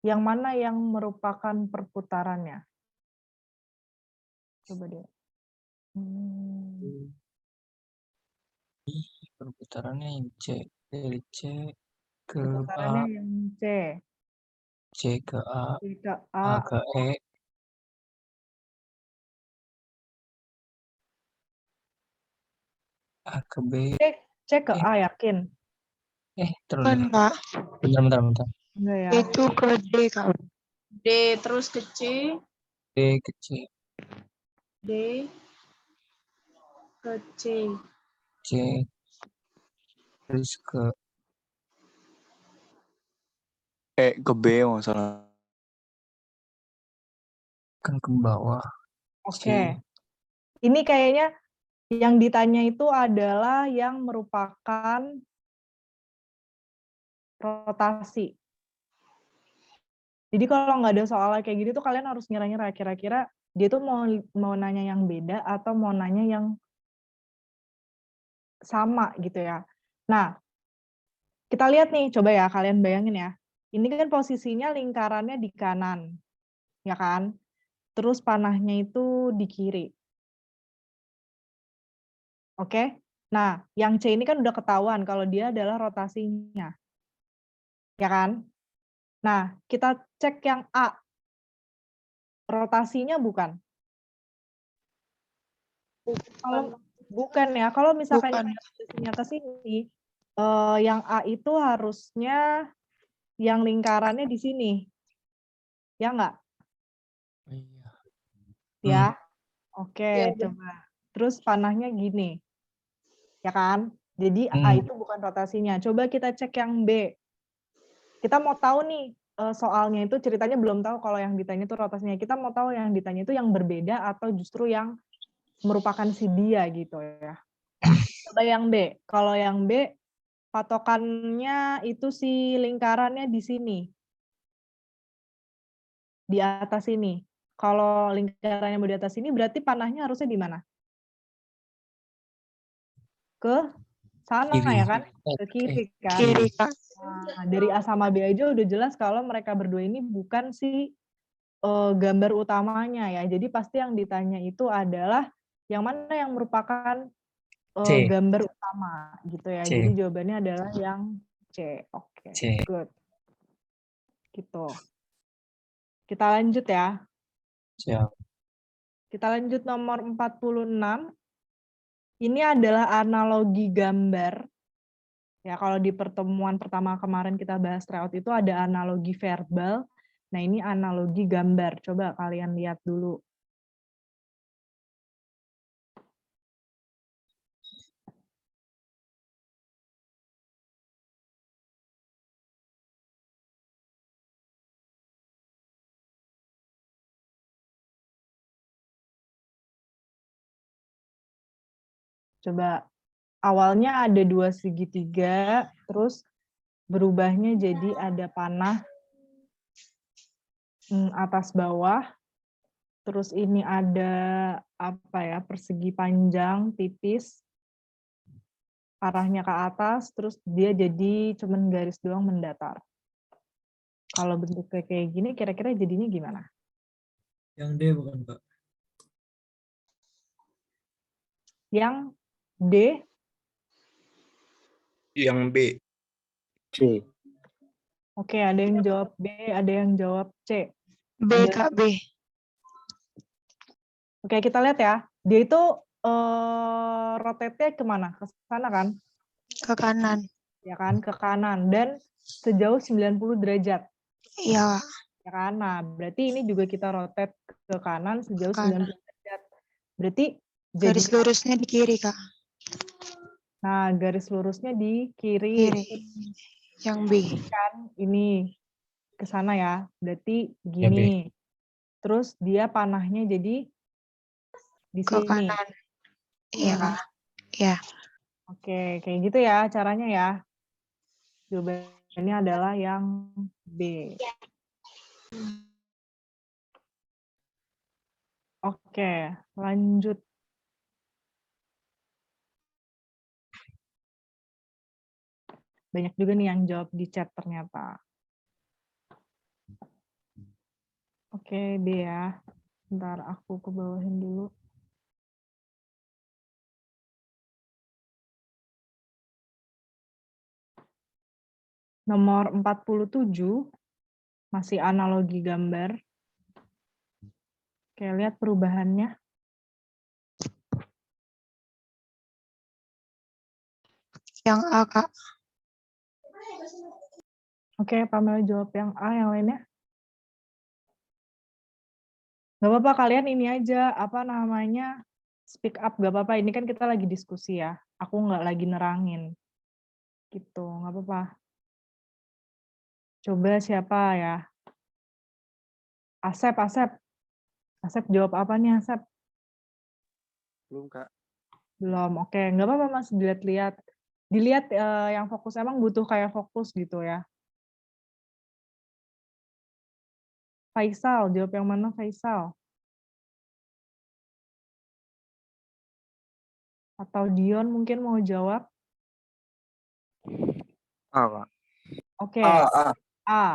yang mana yang merupakan perputarannya? Coba deh. Perputarannya yang C. Dari C ke Perputarannya A, yang C. C ke A, C ke A A, ke E, A ke B. C ke A yakin? Terus Kan, Kak. bentar. Enggak ya. Itu ke D, Kak. D terus ke C, D ke C. D ke C. C. Terus ke ke B nggak salah. kan ke bawah. Oke. Ini kayaknya yang ditanya itu adalah yang merupakan rotasi. Jadi kalau nggak ada soalnya kayak gitu tuh kalian harus ngira-ngira kira-kira dia tuh mau nanya yang beda atau mau nanya yang sama gitu ya. Nah, kita lihat nih, coba ya kalian bayangin ya. Ini kan posisinya lingkarannya di kanan, ya kan? Terus panahnya itu di kiri. Oke? Nah, yang C ini kan udah ketahuan kalau dia adalah rotasinya. Ya kan? Nah, kita cek yang A. Rotasinya bukan? Kalau bukan ya, kalau misalkan rotasinya ke sini, yang A itu harusnya yang lingkarannya di sini. Ya nggak? Ya? Oke, coba. Terus panahnya gini. Ya kan? Jadi A itu bukan rotasinya. Coba kita cek yang B. Kita mau tahu nih, soalnya itu ceritanya belum tahu kalau yang ditanya itu rotasinya. Kita mau tahu yang ditanya itu yang berbeda atau justru yang merupakan si dia gitu ya. Coba yang B. Kalau yang B, patokannya itu si lingkarannya di sini. Di atas ini. Kalau lingkarannya mau di atas ini, berarti panahnya harusnya di mana? Ke sana kiri. ya kan? Ke kiri kan? Kiri, Kak. Nah, dari A sama B aja udah jelas kalau mereka berdua ini bukan si gambar utamanya ya. Jadi pasti yang ditanya itu adalah yang mana yang merupakan C. gambar utama gitu ya. C. Jadi jawabannya adalah yang C. Oke, C. good. Gitu. Kita lanjut ya. Siap. Kita lanjut nomor 46. Ini adalah analogi gambar. Ya, kalau di pertemuan pertama kemarin kita bahas tryout itu ada analogi verbal. Nah, ini analogi gambar. Coba kalian lihat dulu. Coba awalnya ada 2 segitiga, terus berubahnya jadi ada panah atas bawah, terus ini ada apa ya, persegi panjang tipis, arahnya ke atas, terus dia jadi cuman garis doang mendatar. Kalau bentuknya kayak gini, kira-kira jadinya gimana? Yang D bukan, Kak? Yang D? Yang B. C. Oke, ada yang jawab B, ada yang jawab C. B, Kak, B. Oke, kita lihat ya. Dia itu rotate-nya kemana? Ke sana kan? Ke kanan. Ya kan, ke kanan. Dan sejauh 90 derajat. Iya. Ya kan? Nah, berarti ini juga kita rotate ke kanan sejauh 90 derajat. Berarti garis lurusnya di kiri, Kak. Nah, garis lurusnya di kiri. Kiri. Yang B. Kan ini ke sana ya. Berarti Ya, B. gini. Terus dia panahnya jadi di Ke sini. kanan. Iya, Kak. Iya. Oke, kayak gitu ya caranya ya. Jawabannya adalah yang B. Oke, lanjut. Banyak juga nih yang jawab di chat ternyata. Oke, D ya. Bentar, aku ke bawahin dulu. Nomor 47, masih analogi gambar. Oke, lihat perubahannya. Yang A, Kak. Oke, Pamela jawab yang A, yang lainnya. Gak apa-apa, kalian ini aja, apa namanya, speak up, gak apa-apa. Ini kan kita lagi diskusi ya. Aku nggak lagi nerangin. Gitu, nggak apa-apa. Coba siapa ya? Asep, Asep. Asep jawab apa nih, Asep? Belum, Kak. Belum, oke. Nggak apa-apa, Mas, dilihat-lihat. Dilihat yang fokus, emang butuh kayak fokus gitu ya. Faisal, jawab yang mana Faisal? Atau Dion mungkin mau jawab? A, Kak. Oke, A. A.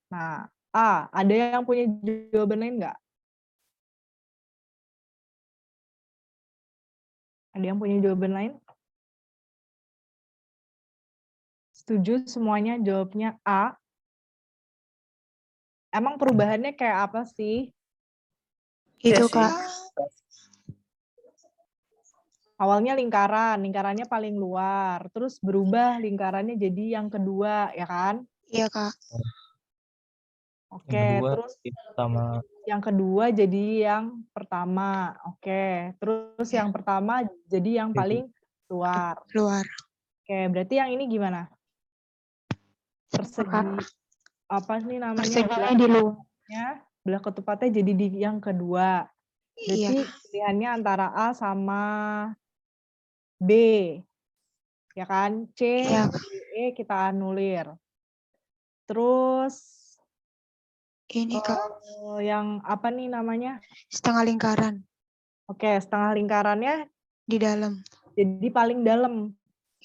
Nah, A. Ada yang punya jawaban lain nggak? Ada yang punya jawaban lain? Setuju semuanya jawabnya A. Emang perubahannya kayak apa sih? Itu, C sih. Kak. Awalnya lingkaran, lingkarannya paling luar. Terus berubah lingkarannya jadi yang kedua, ya kan? Iya, Kak. Oke, Yang kedua, terus sama yang kedua jadi yang pertama. Oke, terus yang pertama jadi yang paling luar. Luar. Oke, berarti yang ini gimana? Persegi, apa nih namanya? Perseginya di luar. Belah ketupatnya jadi di yang kedua. Berarti Iya. pilihannya antara A sama B. Ya kan? C, Iya. D, E kita anulir. Terus Ini, Kak. yang apa nih namanya? Setengah lingkaran. Oke, setengah lingkarannya Di dalam. jadi paling dalam.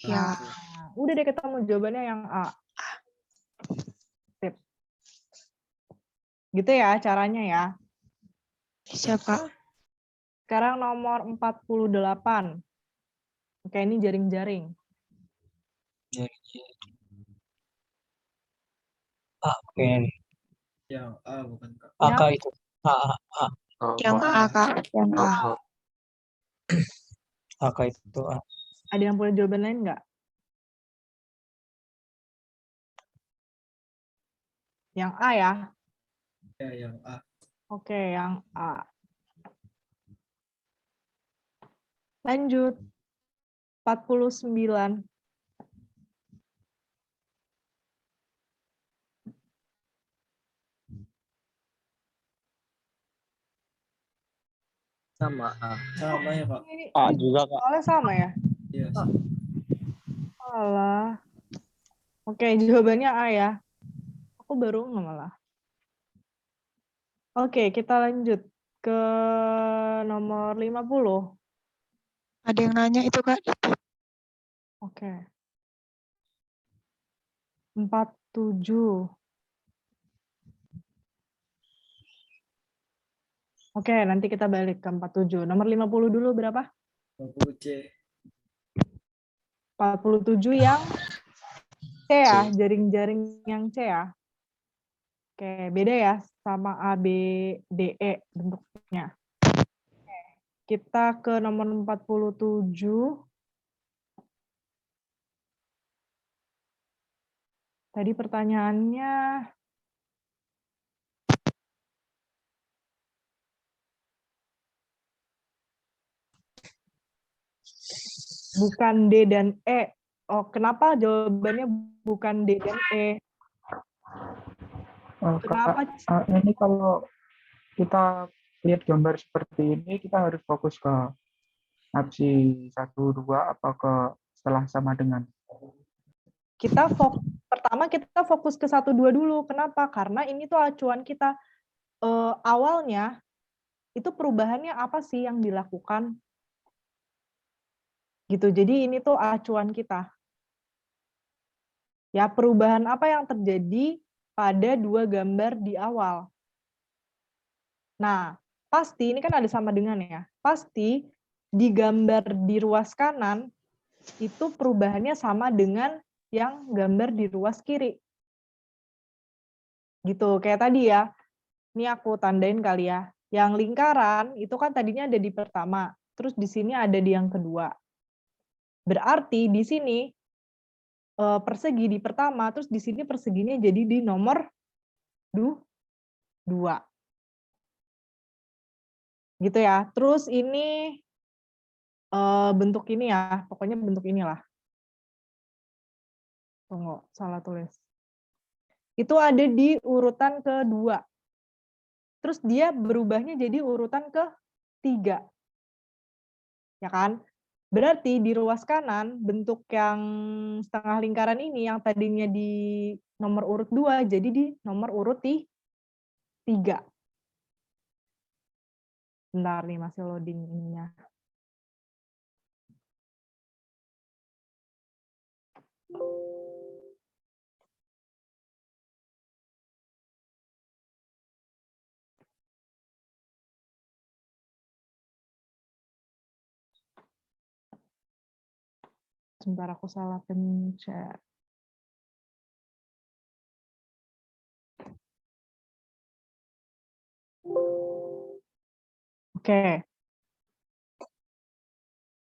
Iya. Nah, udah deh ketemu jawabannya yang A. Sip. Gitu ya caranya ya. Siapa? Sekarang nomor 48. Oke, ini jaring-jaring. A, kayaknya nih. Yang A bukan, Kak. A, Kak, itu. A. Yang A, Kak. Yang A. A, Kak, itu A. Ada yang punya jawaban lain nggak? Yang A ya? Ya, yang A. Oke, yang A. Lanjut. 49. Sama A. Sama ya, Kak. A juga, Kak. Soalnya sama ya? Iya. Alah. Oke, jawabannya A ya. Aku baru nggak malah. Oke, kita lanjut ke nomor 50. Ada yang nanya itu, Kak. Oke. 47. Oke, nanti kita balik ke 47. Nomor 50 dulu berapa? 50 C. 47 yang C ya, jaring-jaring yang C ya. Oke, beda ya sama A, B, D, E bentuknya. Oke, kita ke nomor 47. Tadi pertanyaannya Bukan D dan E. Oh, kenapa jawabannya bukan D dan E? Kenapa? Ini kalau kita lihat gambar seperti ini, kita harus fokus ke opsi 1, 2, apa ke setelah sama dengan? Pertama kita fokus ke 1, 2 dulu. Kenapa? Karena ini tuh acuan kita. Awalnya, itu perubahannya apa sih yang dilakukan? Gitu. Jadi ini tuh acuan kita. Ya, perubahan apa yang terjadi pada 2 gambar di awal. Nah, pasti ini kan ada sama dengan ya. Pasti di gambar di ruas kanan itu perubahannya sama dengan yang gambar di ruas kiri. Gitu, kayak tadi ya. Ini aku tandain kali ya. Yang lingkaran itu kan tadinya ada di pertama, terus di sini ada di yang kedua. Berarti di sini persegi di pertama, terus di sini perseginya jadi di nomor 2. Gitu ya. Terus ini bentuk ini ya, pokoknya bentuk inilah. Tunggu, salah tulis. Itu ada di urutan kedua. Terus dia berubahnya jadi urutan ke-3. Ya kan? Berarti di ruas kanan, bentuk yang setengah lingkaran ini, yang tadinya di nomor urut 2, jadi di nomor urut 3. Bentar nih, masih loading ininya. Sebentar, aku salah pencet. Oke.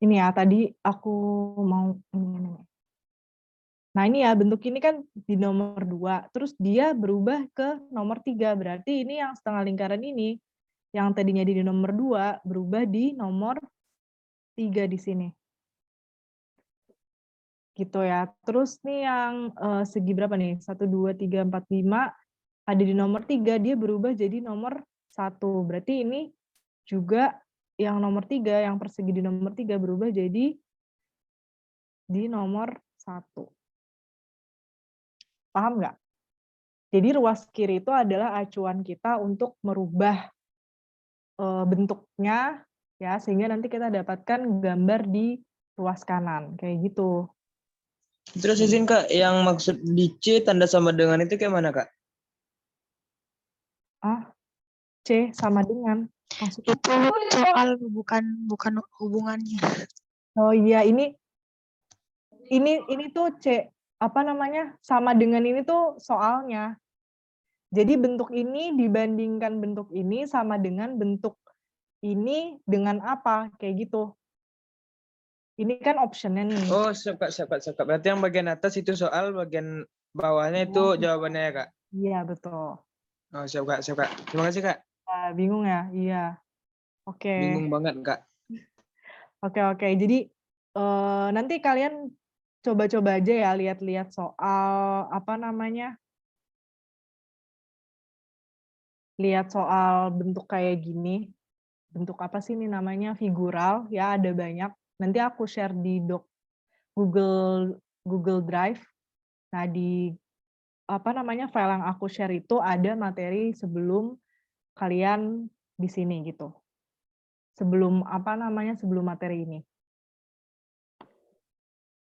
Ini ya, tadi aku mau ini. Nah, ini ya, bentuk ini kan di nomor 2, terus dia berubah ke nomor 3. Berarti ini yang setengah lingkaran ini, yang tadinya di nomor 2, berubah di nomor 3 di sini. Gitu ya. Terus nih yang segi berapa nih? 1, 2, 3, 4, 5, ada di nomor 3, dia berubah jadi nomor 1. Berarti ini juga yang nomor 3, yang persegi di nomor 3 berubah jadi di nomor 1. Paham nggak? Jadi ruas kiri itu adalah acuan kita untuk merubah bentuknya, ya, sehingga nanti kita dapatkan gambar di ruas kanan, kayak gitu. Terus izin Kak, yang maksud di C tanda sama dengan itu kayak mana Kak? C sama dengan. Maksudnya? Itu soal bukan hubungannya. Oh iya, ini tuh C, apa namanya, sama dengan ini tuh soalnya. Jadi bentuk ini dibandingkan bentuk ini sama dengan bentuk ini dengan apa, kayak gitu. Ini kan optionnya nih. Oh, siap Kak. Berarti yang bagian atas itu soal, bagian bawahnya itu jawabannya ya Kak? Iya, betul. Oh, siap Kak. Terima kasih Kak. Bingung ya? Iya. Oke. Bingung banget Kak. Oke. Jadi nanti kalian coba-coba aja ya lihat-lihat soal apa namanya? Lihat soal bentuk kayak gini. Bentuk apa sih ini namanya? Figural ya, ada banyak. Nanti aku share di Google Drive. Nah, di apa namanya? File yang aku share itu ada materi sebelum kalian di sini gitu. Sebelum apa namanya? Sebelum materi ini.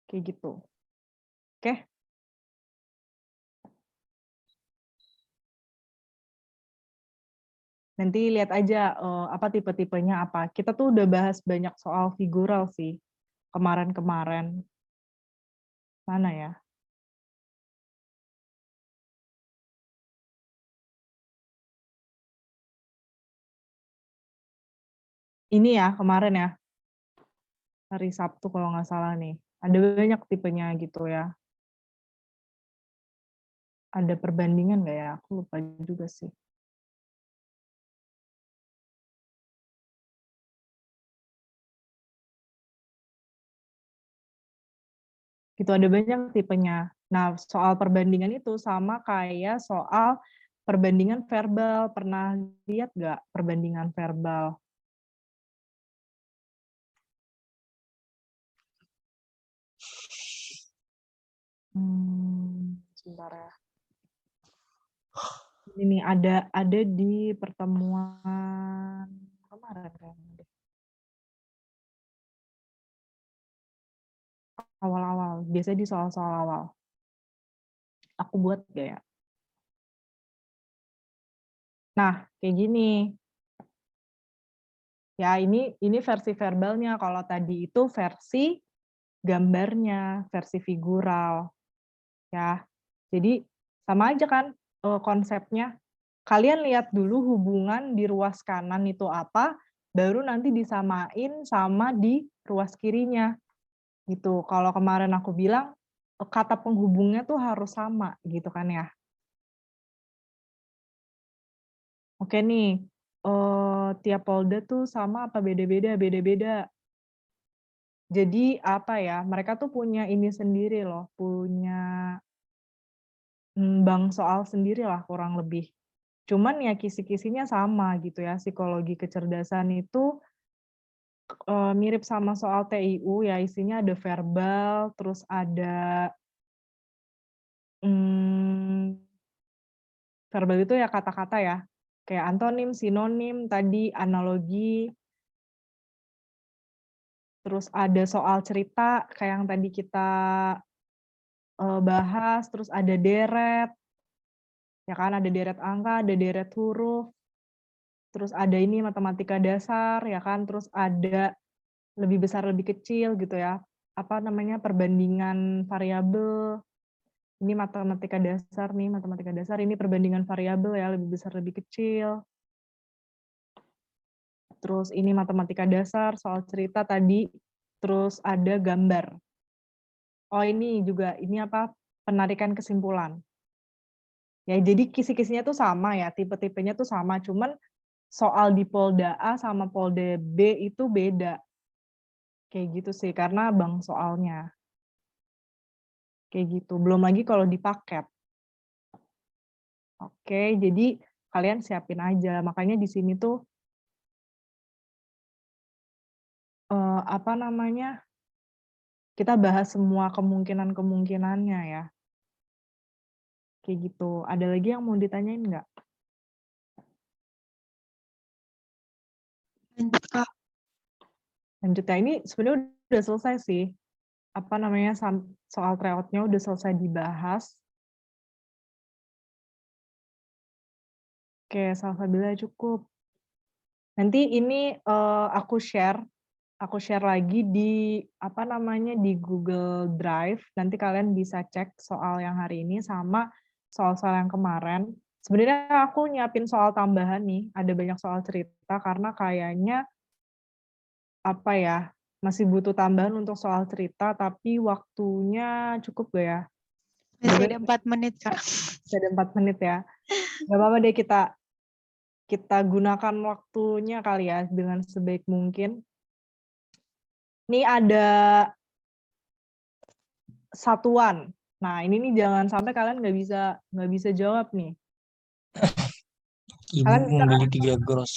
Kayak gitu. Oke. Nanti lihat aja apa tipe-tipenya apa. Kita tuh udah bahas banyak soal figural sih kemarin-kemarin. Mana ya? Ini ya kemarin ya. Hari Sabtu kalau nggak salah nih. Ada banyak tipenya gitu ya. Ada perbandingan nggak ya? Aku lupa juga sih. Itu ada banyak tipenya. Nah, soal perbandingan itu sama kayak soal perbandingan verbal. Pernah lihat nggak perbandingan verbal? Sebentar ya. Ini ada di pertemuan kemarin kayaknya. Awal-awal, biasanya di soal-soal awal. Aku buat gak ya? Nah, kayak gini. Ya, ini versi verbalnya. Kalau tadi itu versi gambarnya, versi figural. Ya. Jadi sama aja kan konsepnya. Kalian lihat dulu hubungan di ruas kanan itu apa, baru nanti disamain sama di ruas kirinya. Gitu. Kalau kemarin aku bilang kata penghubungnya tuh harus sama gitu kan ya. Oke nih, tiap polda tuh sama apa beda-beda? Beda-beda. Jadi apa ya, mereka tuh punya ini sendiri loh, punya bank soal sendiri lah kurang lebih. Cuman ya kisi-kisinya sama gitu ya, psikologi kecerdasan itu mirip sama soal TIU ya, isinya ada verbal, terus ada verbal itu ya kata-kata ya, kayak antonim, sinonim, tadi analogi, terus ada soal cerita, kayak yang tadi kita bahas, terus ada deret, ya kan, ada deret angka, ada deret huruf, terus ada ini matematika dasar, ya kan, terus ada lebih besar, lebih kecil gitu ya, apa namanya, perbandingan variabel, ini matematika dasar nih, matematika dasar, ini perbandingan variabel ya, lebih besar, lebih kecil. Terus ini matematika dasar, soal cerita tadi, terus ada gambar. Oh ini juga, ini apa, penarikan kesimpulan. Ya jadi kisi-kisinya tuh sama ya, tipe-tipenya tuh sama, cuman soal di Polda A sama Polda B itu beda. Kayak gitu sih, karena bank soalnya. Kayak gitu, belum lagi kalau di paket. Oke, jadi kalian siapin aja, makanya di sini tuh apa namanya, kita bahas semua kemungkinan-kemungkinannya ya. Kayak gitu. Ada lagi yang mau ditanyain nggak? Lanjut, Kak. Lanjut ya, ini sebenarnya udah selesai sih. Apa namanya, soal tryout-nya udah selesai dibahas. Oke, Salsabila cukup. Nanti ini aku share lagi di apa namanya di Google Drive. Nanti kalian bisa cek soal yang hari ini sama soal-soal yang kemarin. Sebenarnya aku nyiapin soal tambahan nih, ada banyak soal cerita karena kayaknya apa ya, masih butuh tambahan untuk soal cerita, tapi waktunya cukup gak ya? Masih ada 4 menit, Kak. Masih ada 4 menit ya. Gak apa-apa deh, kita gunakan waktunya kali ya dengan sebaik mungkin. Ini ada satuan. Nah, ini nih jangan sampai kalian nggak bisa jawab nih. Ibu Kalian bisa membeli 3 gross.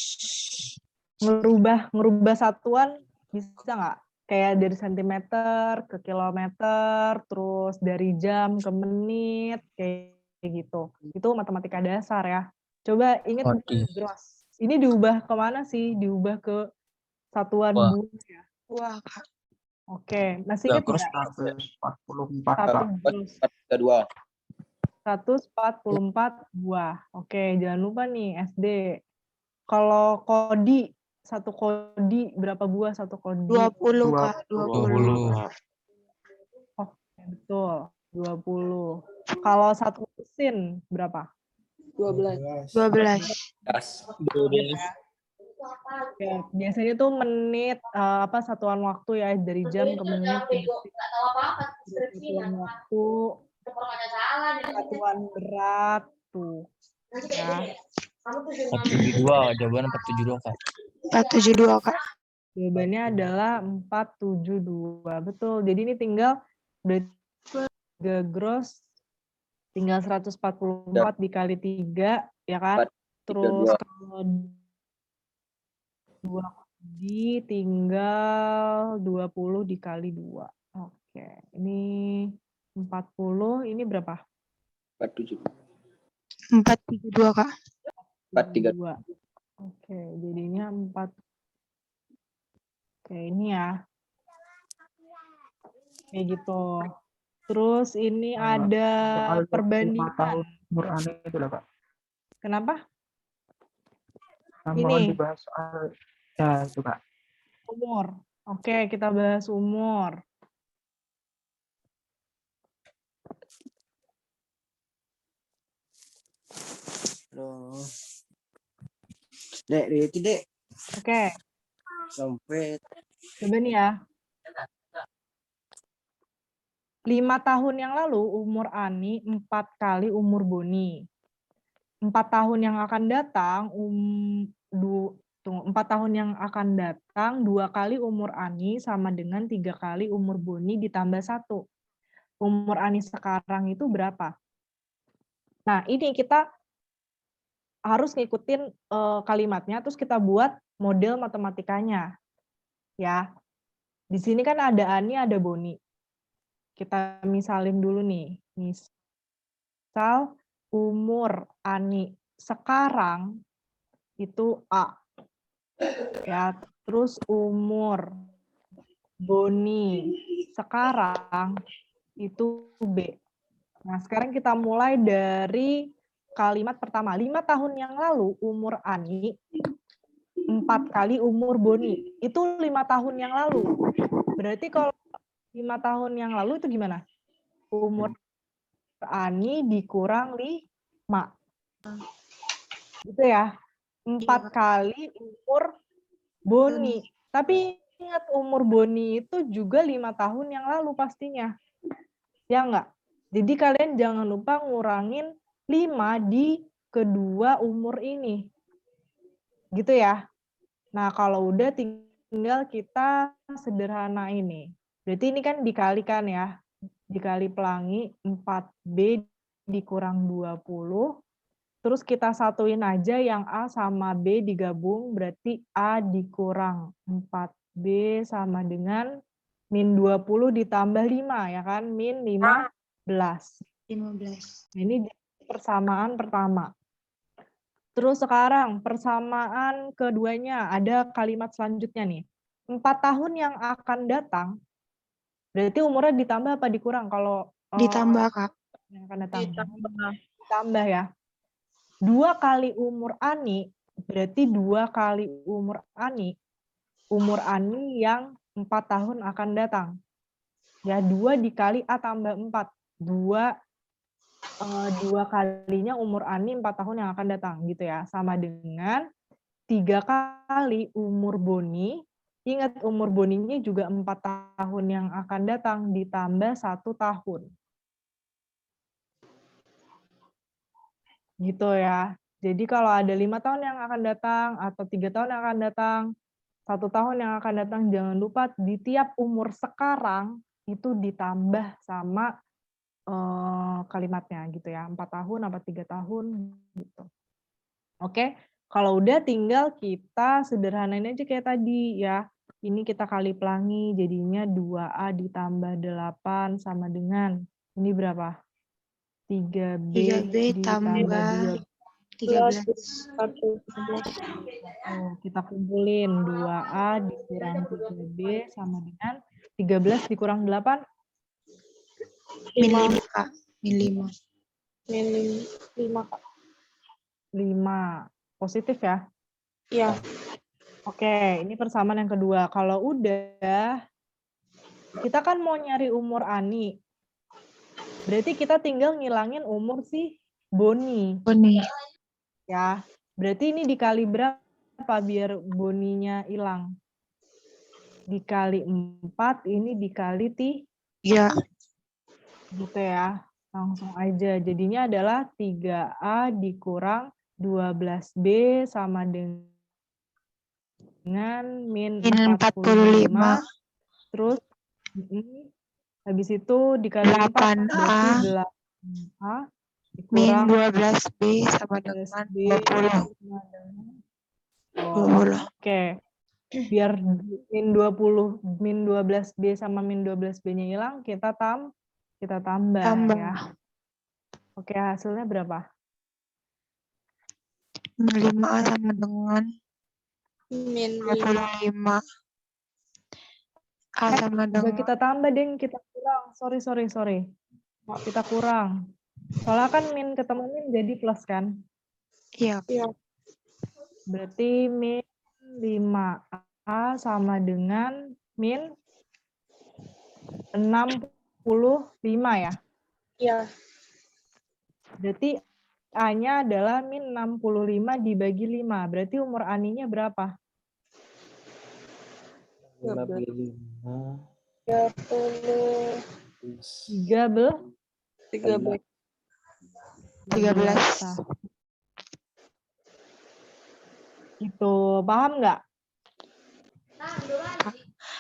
ngerubah satuan bisa nggak? Kayak dari sentimeter ke kilometer, terus dari jam ke menit, kayak gitu. Itu matematika dasar ya. Coba ingat gross. Ini diubah kemana sih? Diubah ke satuan bulan ya? Wah, Kak. Oke, masih ingat nggak? 144. 144 buah. Oke, jangan lupa nih SD. Kalau kodi, satu kodi berapa buah satu kodi? 20, Kak. 20. Oh, betul. 20. Kalau satu mesin berapa? 12. Ya, biasanya tuh menit apa satuan waktu ya dari jam ke menit ke detik. Satuan waktu, satuan berat tuh. Ya. 472, jawaban 472, Kak. 472, Kak. Jawabannya adalah 472. Betul. Jadi ini tinggal berarti gross tinggal 144 dikali 3, ya kan? 4, 3, Terus 2. kalau 2 biji tinggal 20 dikali 2. Oke, ini 40, ini berapa? 47. 432 Kak. 4, 3. Oke, jadinya 4. Oke, ini ya. Kayak gitu. Terus ini ada Soal 25 perbandingan. tahun umur Ani itu lah, Kak. Kenapa? Mohon Ini dibahas soal ya itu, Kak. umur. Oke, kita bahas umur. Halo. Dek, itu Dek. Oke, Sampai coba nih ya. 5 tahun yang lalu umur Ani 4 kali umur Boni. 4 tahun yang akan datang 4 tahun yang akan datang 2 kali umur Ani sama dengan 3 kali umur Boni ditambah 1. Umur Ani sekarang itu berapa? Nah, ini kita harus ngikutin kalimatnya, terus kita buat model matematikanya. Ya, di sini kan ada Ani, ada Boni. Kita misalin dulu nih. Misal umur Ani sekarang itu A. Ya, terus umur Boni sekarang itu B. Nah, sekarang kita mulai dari kalimat pertama. 5 tahun yang lalu umur Ani 4 kali umur Boni. Itu 5 tahun yang lalu. Berarti kalau 5 tahun yang lalu itu gimana? Umur Ani dikurang 5. Gitu ya. 4 kali umur Boni. Tapi ingat umur Boni itu juga 5 tahun yang lalu pastinya. Ya enggak? Jadi kalian jangan lupa ngurangin 5 di kedua umur ini. Gitu ya. Nah, kalau udah tinggal kita sederhana ini. Berarti ini kan dikalikan ya. Dikali pelangi 4B dikurang 20. Terus kita satuin aja yang A sama B digabung, berarti A dikurang 4B sama dengan min 20 ditambah 5, ya kan? Min 15. 15. Ini persamaan pertama. Terus sekarang persamaan keduanya, ada kalimat selanjutnya nih. 4 tahun yang akan datang, berarti umurnya ditambah apa dikurang? Kalau Ditambah, Kak. yang akan datang. Ditambah ya. 2 kali umur Ani, berarti 2 kali umur Ani yang 4 tahun akan datang. Ya, 2 dikali A tambah 4. 2 kalinya umur Ani 4 tahun yang akan datang, gitu ya. Sama dengan 3 kali umur Boni. Ingat, umur Boninya juga 4 tahun yang akan datang, ditambah 1 tahun. Gitu ya. Jadi kalau ada 5 tahun yang akan datang, atau 3 tahun yang akan datang, 1 tahun yang akan datang, jangan lupa di tiap umur sekarang, itu ditambah sama kalimatnya gitu ya. 4 tahun, apa 3 tahun, gitu. Oke, kalau udah tinggal kita sederhanain aja kayak tadi ya. Ini kita kali pelangi, jadinya 2A ditambah 8 sama dengan, ini berapa? 3B tambah 13. Kita kumpulin 2A dikurang 3B sama dengan 13 dikurang 8. Min 5, Kak. Min 5. Min 5, Kak. 5. Positif ya? Iya. Oke, ini persamaan yang kedua. Kalau udah, kita kan mau nyari umur Ani. Berarti kita tinggal ngilangin umur si Boni. Ya, berarti ini dikali berapa biar Boninya hilang? Dikali 4, ini dikali 3. Gitu ya, langsung aja. Jadinya adalah 3A dikurang 12B sama dengan min 45. Terus Habis itu dikali 4 kan 8A berarti 8A min dikurang 12B sama 12B dengan 20. sama dengan 20. Oke. Biar min 20, min 12B sama min 12B-nya hilang, kita tambah Tambah. ya. Oke, hasilnya berapa? Min 5A sama dengan Min 25. A sama Udah dengan kita tambah, Deng. Kita kurang. Sorry. Kita kurang. Soalnya kan min ketemu min jadi plus kan? iya. Berarti min 5A sama dengan min 65 ya? Iya. Berarti A-nya adalah min 65 dibagi 5. Berarti umur Aninya berapa? 55. 30. 13. 13. Gitu. Paham nggak?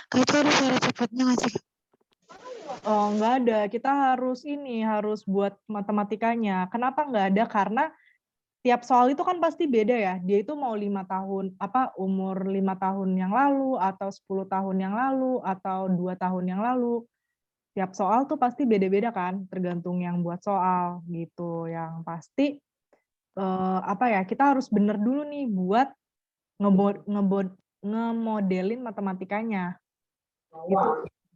Kak, itu harus cara cepatnya nggak sih? Oh, nggak ada. Kita harus buat matematikanya. Kenapa nggak ada? Karena tiap soal itu kan pasti beda ya. Dia itu mau 5 tahun, umur 5 tahun yang lalu, atau 10 tahun yang lalu, atau 2 tahun yang lalu. Tiap soal tuh pasti beda-beda kan, tergantung yang buat soal gitu. Yang pasti kita harus bener dulu nih buat ngemodelin matematikanya.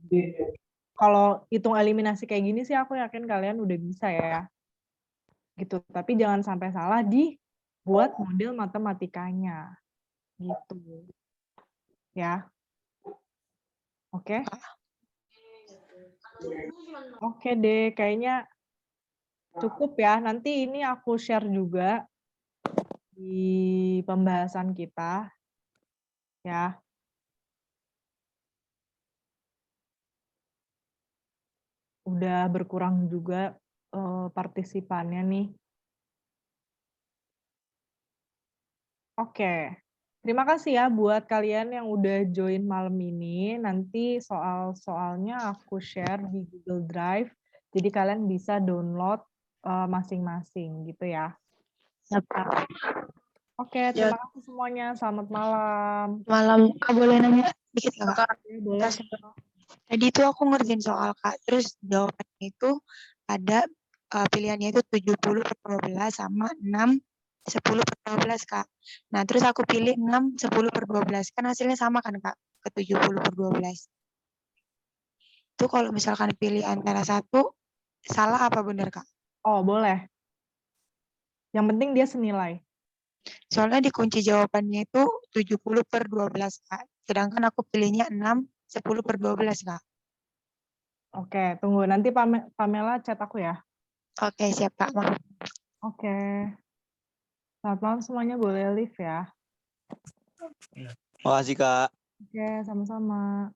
Gitu. Kalau hitung eliminasi kayak gini sih aku yakin kalian udah bisa ya. Gitu. Tapi jangan sampai salah buat model matematikanya. Gitu. Ya. Oke. Oke deh, kayaknya cukup ya. Nanti ini aku share juga di pembahasan kita. Ya. Udah berkurang juga partisipannya nih. Oke. Terima kasih ya buat kalian yang udah join malam ini. Nanti soal-soalnya aku share di Google Drive. Jadi kalian bisa download masing-masing gitu ya. Oke, terima kasih semuanya. Selamat malam. Malam. Kak, boleh nanya dikit nggak, Kak? Boleh. Tadi itu aku ngerjain soal, Kak. Terus jawabannya itu ada pilihannya itu 70 per 12 sama 6, 10 per 12, Kak. Nah, terus aku pilih 6, 10 per 12. Kan hasilnya sama kan, Kak? Ke 70 per 12. Itu kalau misalkan pilih antara satu, salah apa benar, Kak? Oh, boleh. Yang penting dia senilai. Soalnya di kunci jawabannya itu 70 per 12, Kak. Sedangkan aku pilihnya 6, 10 per 12, Kak. Oke, tunggu. Nanti Pamela chat aku ya. Oke, siap, Kak. Oke. Selamat malam semuanya, boleh live ya. Makasih, Kak. Oke, sama-sama.